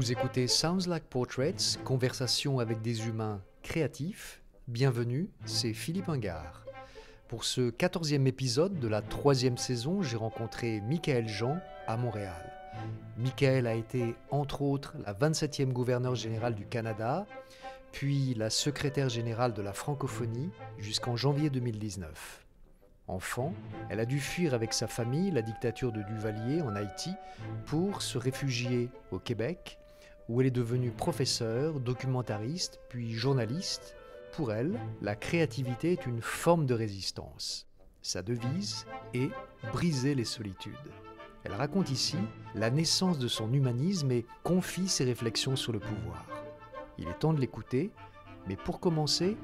Vous écoutez Sounds Like Portraits, conversation avec des humains créatifs. Bienvenue, c'est Philippe Ingard. Pour ce 14e épisode de la 3e saison, j'ai rencontré Michaël Jean à Montréal. Michaël a été, entre autres, la 27e gouverneure générale du Canada, puis la secrétaire générale de la francophonie jusqu'en janvier 2019. Enfant, elle a dû fuir avec sa famille la dictature de Duvalier en Haïti pour se réfugier au Québec, où elle est devenue professeure, documentariste, puis journaliste. Pour elle, la créativité est une forme de résistance. Sa devise est « briser les solitudes ». Elle raconte ici la naissance de son humanisme et confie ses réflexions sur le pouvoir. Il est temps de l'écouter, mais pour commencer,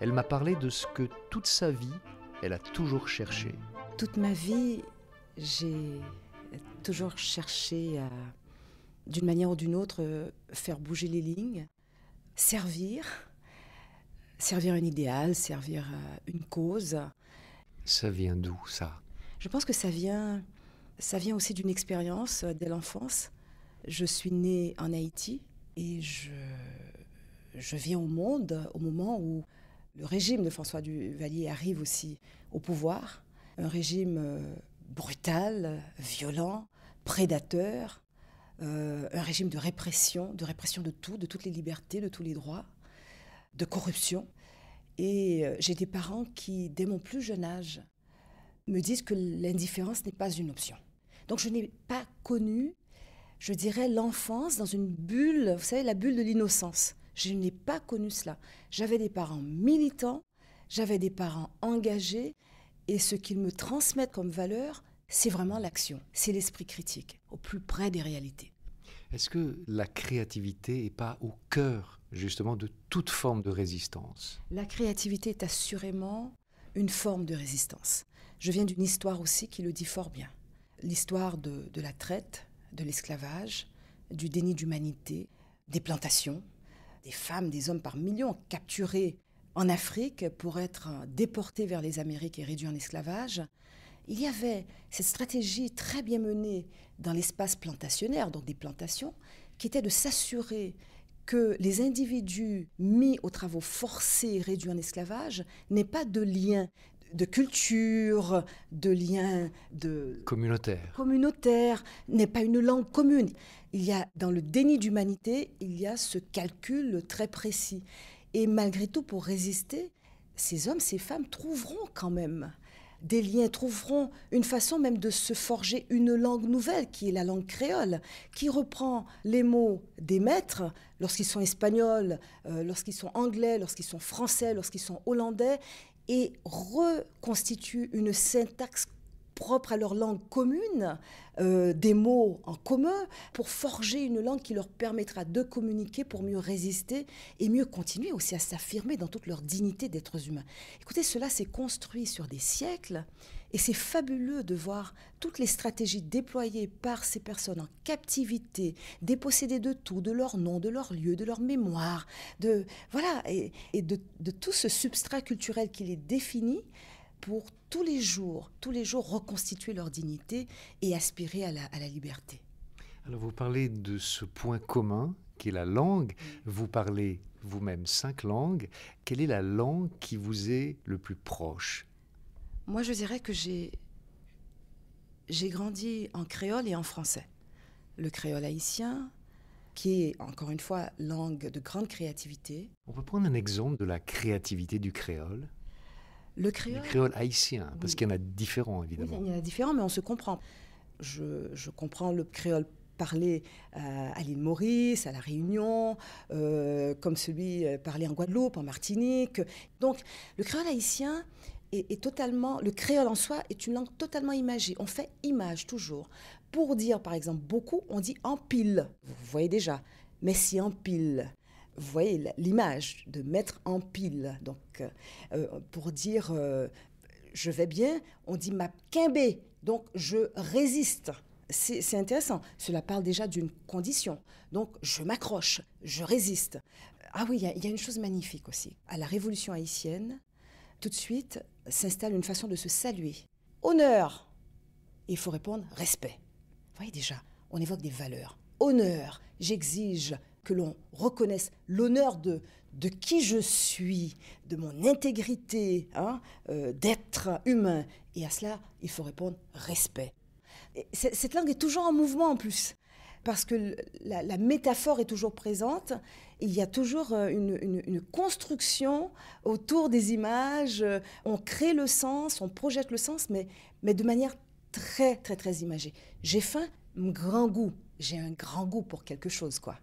elle m'a parlé de ce que toute sa vie, elle a toujours cherché. Toute ma vie, j'ai toujours cherché à, d'une manière ou d'une autre, faire bouger les lignes, servir un idéal, servir une cause. Ça vient d'où, ça ? Je pense que ça vient aussi d'une expérience dès l'enfance. Je suis née en Haïti et je viens au monde au moment où le régime de François Duvalier arrive aussi au pouvoir. Un régime brutal, violent, prédateur, un régime de répression de tout, de toutes les libertés, de tous les droits, de corruption. Et j'ai des parents qui, dès mon plus jeune âge, me disent que l'indifférence n'est pas une option. Donc je n'ai pas connu, je dirais, l'enfance dans une bulle, vous savez, la bulle de l'innocence. Je n'ai pas connu cela. J'avais des parents militants, j'avais des parents engagés, et ce qu'ils me transmettent comme valeur, c'est vraiment l'action, c'est l'esprit critique, au plus près des réalités. Est-ce que la créativité n'est pas au cœur, justement, de toute forme de résistance ? La créativité est assurément une forme de résistance. Je viens d'une histoire aussi qui le dit fort bien. L'histoire de la traite, de l'esclavage, du déni d'humanité, des plantations, des femmes, des hommes par millions capturés en Afrique pour être déportés vers les Amériques et réduits en esclavage. Il y avait cette stratégie très bien menée dans l'espace plantationnaire, donc des plantations, qui était de s'assurer que les individus mis aux travaux forcés et réduits en esclavage n'aient pas de lien de culture, de lien communautaire, n'aient pas une langue commune. Il y a, dans le déni d'humanité, il y a ce calcul très précis. Et malgré tout, pour résister, ces hommes, ces femmes trouveront quand même des liens, trouveront une façon même de se forger une langue nouvelle, qui est la langue créole, qui reprend les mots des maîtres, lorsqu'ils sont espagnols, lorsqu'ils sont anglais, lorsqu'ils sont français, lorsqu'ils sont hollandais, et reconstitue une syntaxe propre à leur langue commune, des mots en commun, pour forger une langue qui leur permettra de communiquer pour mieux résister et mieux continuer aussi à s'affirmer dans toute leur dignité d'êtres humains. Écoutez, cela s'est construit sur des siècles et c'est fabuleux de voir toutes les stratégies déployées par ces personnes en captivité, dépossédées de tout, de leur nom, de leur lieu, de leur mémoire, de tout ce substrat culturel qui les définit, pour tous les jours reconstituer leur dignité et aspirer à la liberté. Alors vous parlez de ce point commun qui est la langue. Vous parlez vous-même 5 langues. Quelle est la langue qui vous est le plus proche ? Moi, je dirais que j'ai grandi en créole et en français. Le créole haïtien, qui est, encore une fois, langue de grande créativité. On peut prendre un exemple de la créativité du créole ? Le créole, du créole haïtien, parce qu'il y en a différents, évidemment. Oui, il y en a différents, mais on se comprend. Je comprends le créole parlé à l'île Maurice, à La Réunion, comme celui parlé en Guadeloupe, en Martinique. Donc, le créole haïtien est totalement... Le créole en soi est une langue totalement imagée. On fait image, toujours. Pour dire, par exemple, beaucoup, on dit « en pile ». Vous voyez déjà. Mais si en pile... Vous voyez l'image de mettre en pile. Donc, pour dire je vais bien, on dit ma quimbe. Donc, je résiste. C'est intéressant. Cela parle déjà d'une condition. Donc, je m'accroche, je résiste. Ah oui, il y a une chose magnifique aussi. À la Révolution haïtienne, tout de suite s'installe une façon de se saluer. Honneur. Et il faut répondre respect. Vous voyez déjà, on évoque des valeurs. honneur, j'exige que l'on reconnaisse l'honneur de qui je suis, de mon intégrité, d'être humain. Et à cela, il faut répondre respect. Et cette langue est toujours en mouvement en plus, parce que la métaphore est toujours présente. Il y a toujours une construction autour des images. On crée le sens, on projette le sens, mais de manière très, très, très imagée. J'ai faim, grand goût. J'ai un grand goût pour quelque chose, quoi.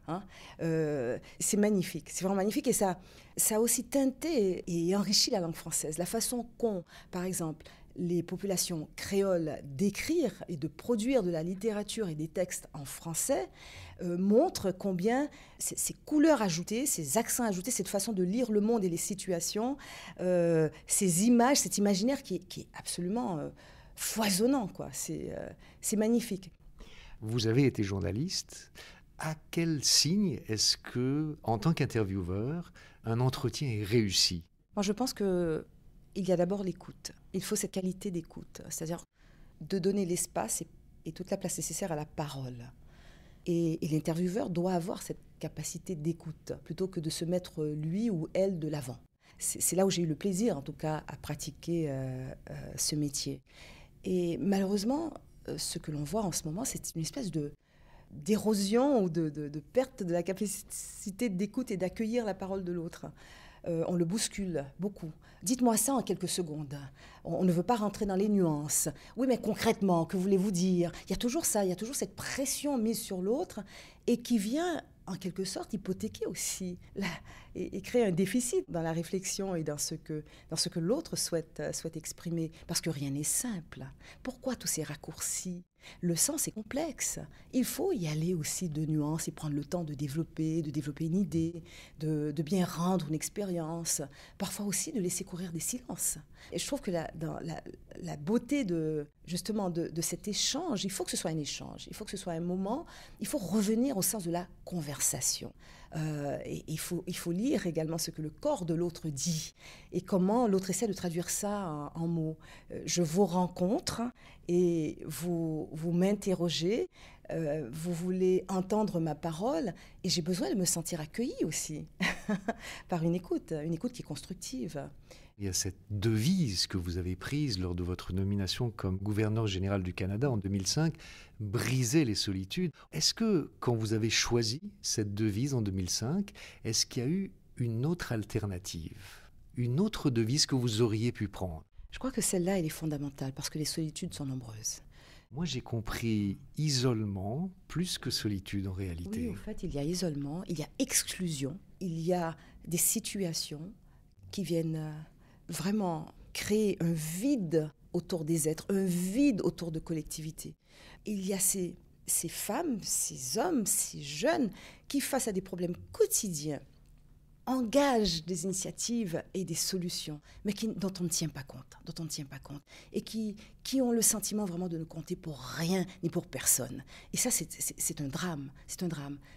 C'est magnifique, c'est vraiment magnifique. Et ça a aussi teinté et enrichi la langue française. La façon qu'ont, par exemple, les populations créoles d'écrire et de produire de la littérature et des textes en français montre combien ces couleurs ajoutées, ces accents ajoutés, cette façon de lire le monde et les situations, ces images, cet imaginaire qui est absolument foisonnant, quoi. C'est magnifique. Vous avez été journaliste. À quel signe est-ce que, en tant qu'intervieweur, un entretien est réussi? Moi, je pense qu'il y a d'abord l'écoute. Il faut cette qualité d'écoute, c'est-à-dire de donner l'espace et toute la place nécessaire à la parole. Et l'intervieweur doit avoir cette capacité d'écoute, plutôt que de se mettre lui ou elle de l'avant. C'est là où j'ai eu le plaisir, en tout cas, à pratiquer ce métier. Et malheureusement, ce que l'on voit en ce moment, c'est une espèce d'érosion ou de perte de la capacité d'écoute et d'accueillir la parole de l'autre. On le bouscule beaucoup. Dites-moi ça en quelques secondes. On ne veut pas rentrer dans les nuances. Oui, mais concrètement, que voulez-vous dire? Il y a toujours ça, il y a toujours cette pression mise sur l'autre et qui vient, en quelque sorte, hypothéquer aussi et créer un déficit dans la réflexion et dans ce que l'autre souhaite exprimer. Parce que rien n'est simple. Pourquoi tous ces raccourcis? Le sens est complexe. Il faut y aller aussi de nuances et prendre le temps de développer une idée, de bien rendre une expérience, parfois aussi de laisser courir des silences. Et je trouve que dans la beauté de cet échange, il faut que ce soit un échange, il faut que ce soit un moment, il faut revenir au sens de la conversation. Et il faut lire également ce que le corps de l'autre dit et comment l'autre essaie de traduire ça en mots. Je vous rencontre et vous m'interrogez, vous voulez entendre ma parole et j'ai besoin de me sentir accueillie aussi par une écoute qui est constructive. Il y a cette devise que vous avez prise lors de votre nomination comme gouverneur général du Canada en 2005, « Briser les solitudes ». Est-ce que, quand vous avez choisi cette devise en 2005, est-ce qu'il y a eu une autre alternative, une autre devise que vous auriez pu prendre? Je crois que celle-là, elle est fondamentale parce que les solitudes sont nombreuses. Moi, j'ai compris isolement plus que solitude en réalité. Oui, en fait, il y a isolement, il y a exclusion, il y a des situations qui viennent vraiment créer un vide autour des êtres, un vide autour de collectivités. Il y a ces femmes, ces hommes, ces jeunes qui, face à des problèmes quotidiens, engagent des initiatives et des solutions, mais dont on ne tient pas compte, et qui ont le sentiment vraiment de ne compter pour rien ni pour personne. Et ça, c'est un drame,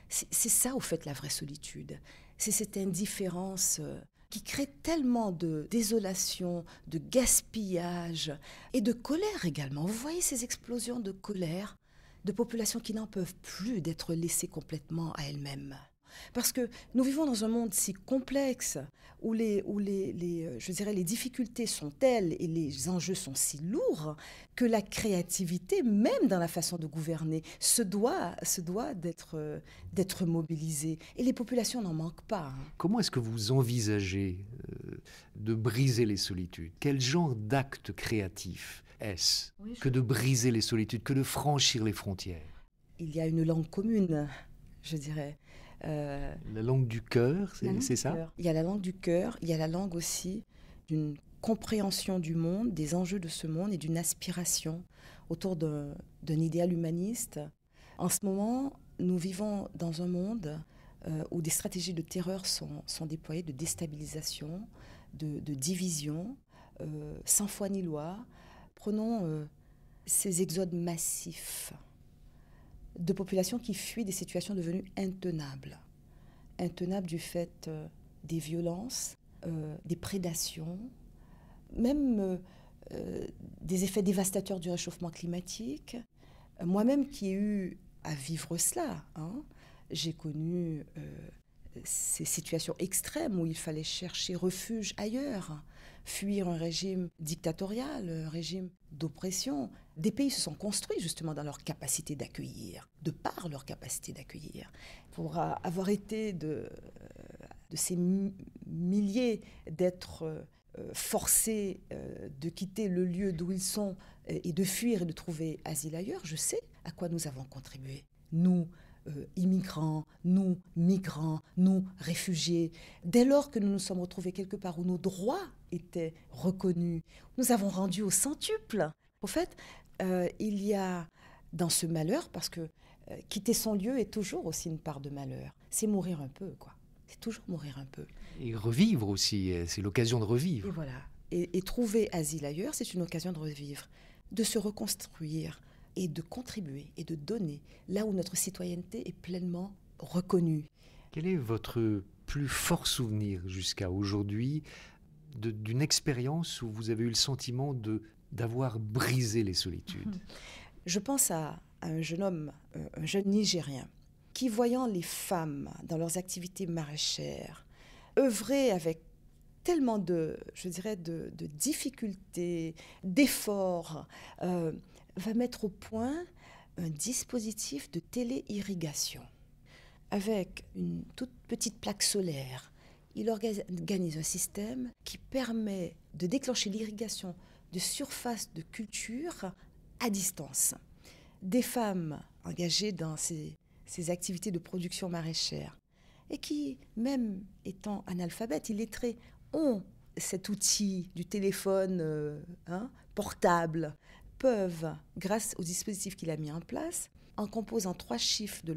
C'est ça, au fait, la vraie solitude. C'est cette indifférence qui crée tellement de désolation, de gaspillage et de colère également. Vous voyez ces explosions de colère, de populations qui n'en peuvent plus d'être laissées complètement à elles-mêmes. Parce que nous vivons dans un monde si complexe, où les difficultés sont telles et les enjeux sont si lourds, que la créativité, même dans la façon de gouverner, se doit d'être mobilisée. Et les populations n'en manquent pas. Comment est-ce que vous envisagez de briser les solitudes? Quel genre d'acte créatif est-ce que de briser les solitudes, que de franchir les frontières? Il y a une langue commune, je dirais. La langue du cœur, c'est ça? Il y a la langue du cœur, il y a la langue aussi d'une compréhension du monde, des enjeux de ce monde et d'une aspiration autour d'un idéal humaniste. En ce moment, nous vivons dans un monde où des stratégies de terreur sont déployées, de déstabilisation, de division, sans foi ni loi. Prenons ces exodes massifs de populations qui fuient des situations devenues intenables. Intenables du fait des violences, des prédations, même des effets dévastateurs du réchauffement climatique. Moi-même qui ai eu à vivre cela, hein. J'ai connu ces situations extrêmes où il fallait chercher refuge ailleurs, fuir un régime dictatorial, un régime d'oppression. Des pays se sont construits justement dans leur capacité d'accueillir, de par leur capacité d'accueillir. Pour avoir été de ces milliers d'êtres forcés de quitter le lieu d'où ils sont et de fuir et de trouver asile ailleurs, je sais à quoi nous avons contribué. Nous, immigrants, nous, migrants, nous, réfugiés. Dès lors que nous nous sommes retrouvés quelque part où nos droits étaient reconnus, nous avons rendu au centuple. Au fait, il y a dans ce malheur, parce que quitter son lieu est toujours aussi une part de malheur, c'est mourir un peu, quoi. C'est toujours mourir un peu. Et revivre aussi, c'est l'occasion de revivre. Et voilà. Et trouver asile ailleurs, c'est une occasion de revivre, de se reconstruire et de contribuer et de donner là où notre citoyenneté est pleinement reconnue. Quel est votre plus fort souvenir jusqu'à aujourd'hui d'une expérience où vous avez eu le sentiment d'avoir brisé les solitudes? Je pense à un jeune homme, un jeune Nigérien, qui, voyant les femmes dans leurs activités maraîchères, œuvrer avec tellement de difficultés, d'efforts, va mettre au point un dispositif de téléirrigation. Avec une toute petite plaque solaire, il organise un système qui permet de déclencher l'irrigation de surfaces de culture à distance. Des femmes engagées dans ces activités de production maraîchère et qui, même étant analphabètes, illettrés, ont cet outil du téléphone portable, peuvent, grâce au dispositif qu'il a mis en place, en composant 3 chiffres de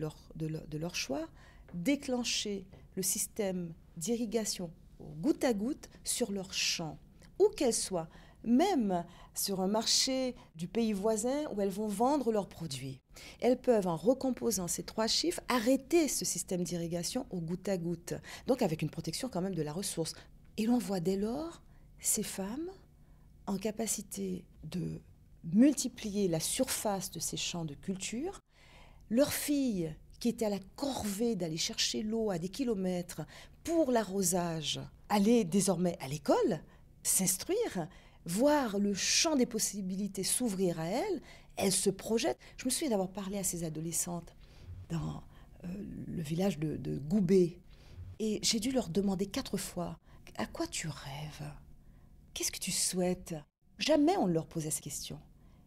leur choix, déclencher le système d'irrigation au goutte à goutte sur leur champ, où qu'elles soient, même sur un marché du pays voisin où elles vont vendre leurs produits. Elles peuvent, en recomposant ces 3 chiffres, arrêter ce système d'irrigation au goutte à goutte, donc avec une protection quand même de la ressource. Et l'on voit dès lors ces femmes en capacité de multiplier la surface de ces champs de culture. Leurs filles, qui étaient à la corvée d'aller chercher l'eau à des kilomètres pour l'arrosage, allaient désormais à l'école, s'instruire, voir le champ des possibilités s'ouvrir à elles. Elles se projettent. Je me souviens d'avoir parlé à ces adolescentes dans le village de Goubé. Et j'ai dû leur demander 4 fois, « À quoi tu rêves? Qu'est-ce que tu souhaites ?» Jamais on ne leur posait cette question.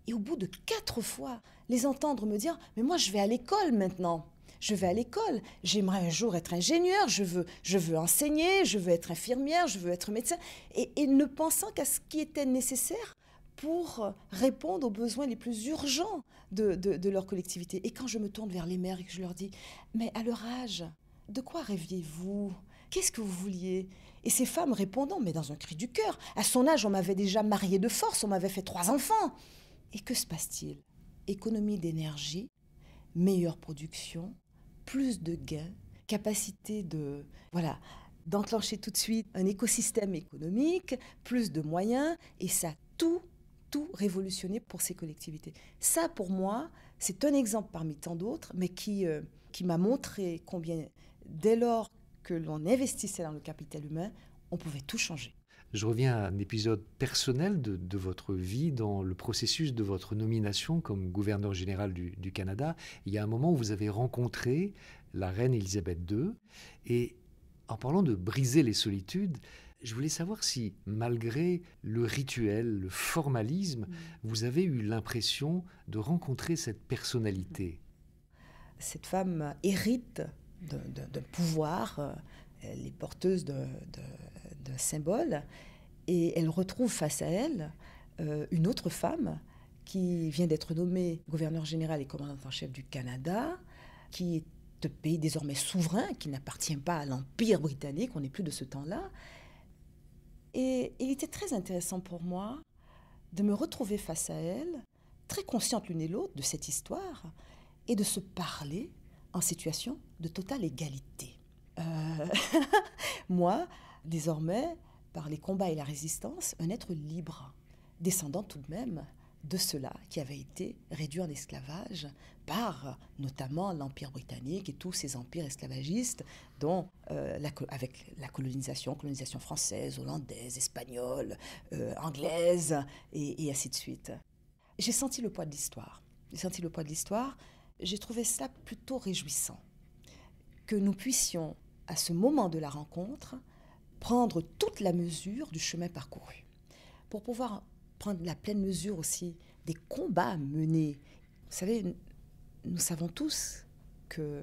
Et au bout de 4 fois, les entendre me dire « Mais moi, je vais à l'école maintenant. Je vais à l'école. J'aimerais un jour être ingénieur. Je veux enseigner. Je veux être infirmière. Je veux être médecin. » Et ne pensant qu'à ce qui était nécessaire pour répondre aux besoins les plus urgents de leur collectivité. Et quand je me tourne vers les mères et que je leur dis « Mais à leur âge, de quoi rêviez-vous? Qu'est-ce que vous vouliez ?» Et ces femmes répondant, mais dans un cri du cœur, « À son âge, on m'avait déjà mariée de force, on m'avait fait 3 enfants. » Et que se passe-t-il? Économie d'énergie, meilleure production, plus de gains, capacité d'enclencher tout de suite un écosystème économique, plus de moyens, et ça a tout révolutionné pour ces collectivités. Ça, pour moi, c'est un exemple parmi tant d'autres, mais qui m'a montré combien, dès lors que l'on investissait dans le capital humain, on pouvait tout changer. Je reviens à un épisode personnel de votre vie dans le processus de votre nomination comme gouverneur général du Canada. Il y a un moment où vous avez rencontré la reine Élisabeth II. Et en parlant de briser les solitudes, je voulais savoir si, malgré le rituel, le formalisme, vous avez eu l'impression de rencontrer cette personnalité. Cette femme hérite d'un pouvoir, elle est porteuse d'un symbole, et elle retrouve face à elle une autre femme qui vient d'être nommée gouverneur général et commandante en chef du Canada, qui est un pays désormais souverain, qui n'appartient pas à l'Empire britannique, on n'est plus de ce temps-là. Et il était très intéressant pour moi de me retrouver face à elle, très consciente l'une et l'autre de cette histoire, et de se parler en situation de totale égalité. Moi, désormais, par les combats et la résistance, un être libre, descendant tout de même de ceux-là qui avaient été réduits en esclavage par notamment l'Empire britannique et tous ces empires esclavagistes dont, avec la colonisation française, hollandaise, espagnole, anglaise et ainsi de suite. J'ai senti le poids de l'histoire. J'ai trouvé cela plutôt réjouissant que nous puissions, à ce moment de la rencontre, prendre toute la mesure du chemin parcouru pour pouvoir prendre la pleine mesure aussi des combats menés. Vous savez, nous savons tous que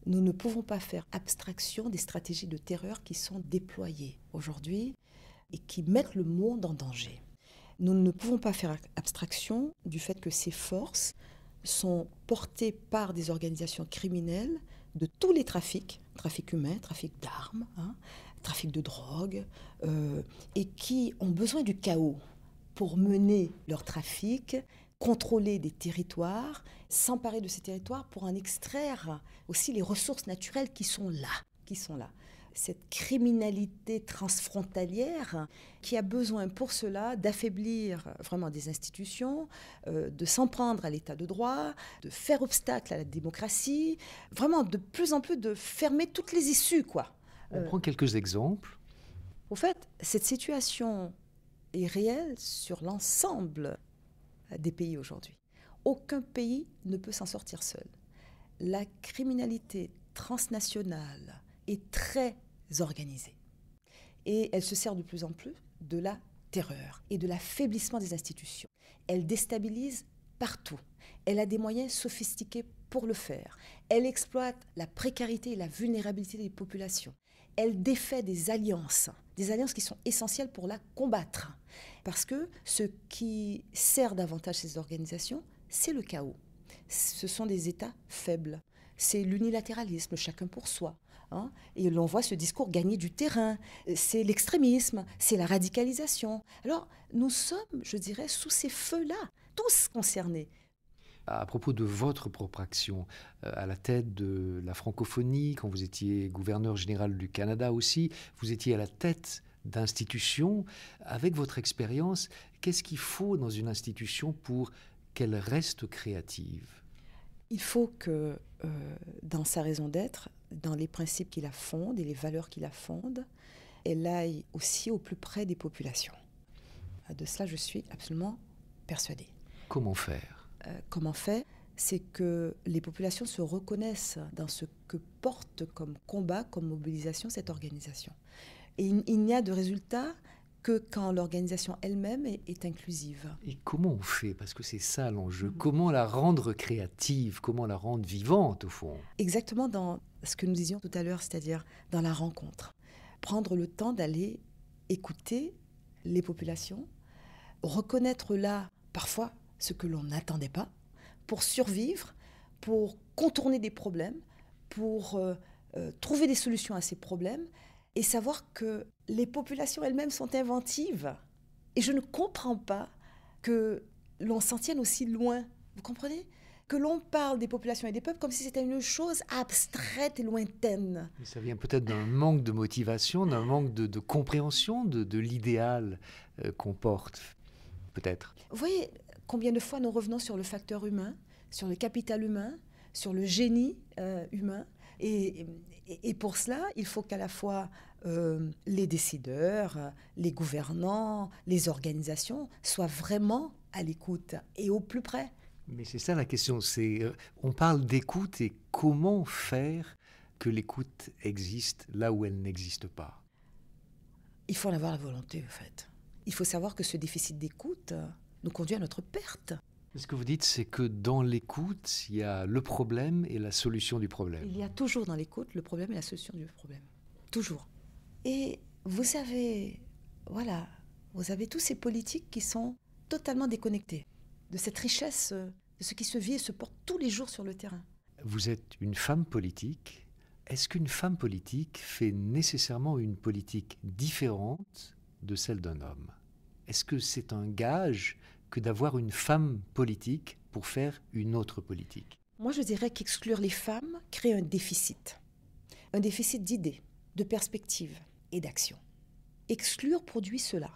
nous ne pouvons pas faire abstraction des stratégies de terreur qui sont déployées aujourd'hui et qui mettent le monde en danger. Nous ne pouvons pas faire abstraction du fait que ces forces sont portées par des organisations criminelles de tous les trafics humains, trafic d'armes, trafic de drogue, et qui ont besoin du chaos pour mener leur trafic, contrôler des territoires, s'emparer de ces territoires pour en extraire aussi les ressources naturelles qui sont là. Cette criminalité transfrontalière qui a besoin pour cela d'affaiblir vraiment des institutions, de s'en prendre à l'état de droit, de faire obstacle à la démocratie, vraiment de plus en plus de fermer toutes les issues, quoi. On prend quelques exemples. Au fait, cette situation est réelle sur l'ensemble des pays aujourd'hui. Aucun pays ne peut s'en sortir seul. La criminalité transnationale est très organisée. Et elle se sert de plus en plus de la terreur et de l'affaiblissement des institutions. Elle déstabilise partout. Elle a des moyens sophistiqués pour le faire. Elle exploite la précarité et la vulnérabilité des populations. Elle défait des alliances qui sont essentielles pour la combattre. Parce que ce qui sert davantage ces organisations, c'est le chaos. Ce sont des États faibles. C'est l'unilatéralisme, chacun pour soi. Et l'on voit ce discours gagner du terrain. C'est l'extrémisme, c'est la radicalisation. Alors, nous sommes, je dirais, sous ces feux-là, tous concernés. À propos de votre propre action, à la tête de la francophonie, quand vous étiez gouverneur général du Canada aussi, vous étiez à la tête d'institutions. Avec votre expérience, qu'est-ce qu'il faut dans une institution pour qu'elle reste créative ? Il faut que, dans sa raison d'être, dans les principes qui la fondent et les valeurs qui la fondent, elle aille aussi au plus près des populations. De cela, je suis absolument persuadée. Comment faire ? Comment faire ? C'est que les populations se reconnaissent dans ce que porte comme combat, comme mobilisation cette organisation. Et il n'y a de résultat que quand l'organisation elle-même est inclusive. Et comment on fait ? Parce que c'est ça l'enjeu. Comment la rendre créative ? Comment la rendre vivante, au fond ? Exactement dans ce que nous disions tout à l'heure, c'est-à-dire dans la rencontre. Prendre le temps d'aller écouter les populations, reconnaître là, parfois, ce que l'on n'attendait pas, pour survivre, pour contourner des problèmes, pour trouver des solutions à ces problèmes, et savoir que les populations elles-mêmes sont inventives. Et je ne comprends pas que l'on s'en tienne aussi loin. Vous comprenez ? Que l'on parle des populations et des peuples comme si c'était une chose abstraite et lointaine. Et ça vient peut-être d'un manque de motivation, d'un manque de compréhension de l'idéal qu'on porte, peut-être. Vous voyez combien de fois nous revenons sur le facteur humain, sur le capital humain, sur le génie humain. Et pour cela, il faut qu'à la fois les décideurs, les gouvernants, les organisations soient vraiment à l'écoute et au plus près. Mais c'est ça la question, on parle d'écoute et comment faire que l'écoute existe là où elle n'existe pas ? Il faut en avoir la volonté, en fait. Il faut savoir que ce déficit d'écoute nous conduit à notre perte. Ce que vous dites, c'est que dans l'écoute, il y a le problème et la solution du problème. Il y a toujours dans l'écoute le problème et la solution du problème. Toujours. Et vous avez tous ces politiques qui sont totalement déconnectés de cette richesse, de ce qui se vit et se porte tous les jours sur le terrain. Vous êtes une femme politique. Est-ce qu'une femme politique fait nécessairement une politique différente de celle d'un homme ? Est-ce que c'est un gage que d'avoir une femme politique pour faire une autre politique ? Moi, je dirais qu'exclure les femmes crée un déficit d'idées, de perspectives et d'action. Exclure produit cela.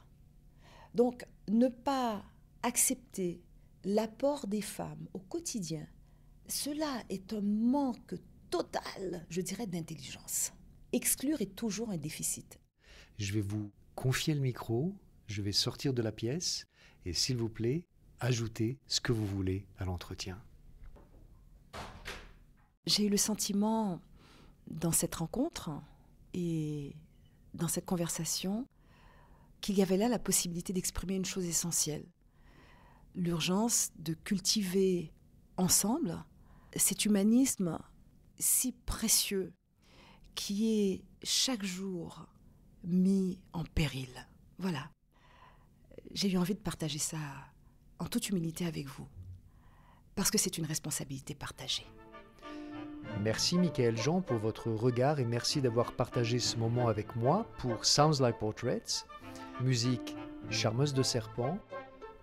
Donc, ne pas accepter l'apport des femmes au quotidien, cela est un manque total, je dirais, d'intelligence. Exclure est toujours un déficit. Je vais vous confier le micro, je vais sortir de la pièce et s'il vous plaît, ajoutez ce que vous voulez à l'entretien. J'ai eu le sentiment, dans cette rencontre et dans cette conversation, qu'il y avait là la possibilité d'exprimer une chose essentielle. L'urgence de cultiver ensemble cet humanisme si précieux qui est chaque jour mis en péril. Voilà. J'ai eu envie de partager ça en toute humilité avec vous, parce que c'est une responsabilité partagée. Merci Michael Jean pour votre regard et merci d'avoir partagé ce moment avec moi pour Sounds Like Portraits, musique Charmeuse de Serpent,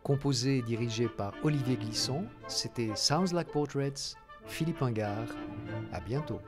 composée et dirigée par Olivier Glisson. C'était Sounds Like Portraits, Philippe Ingard. À bientôt.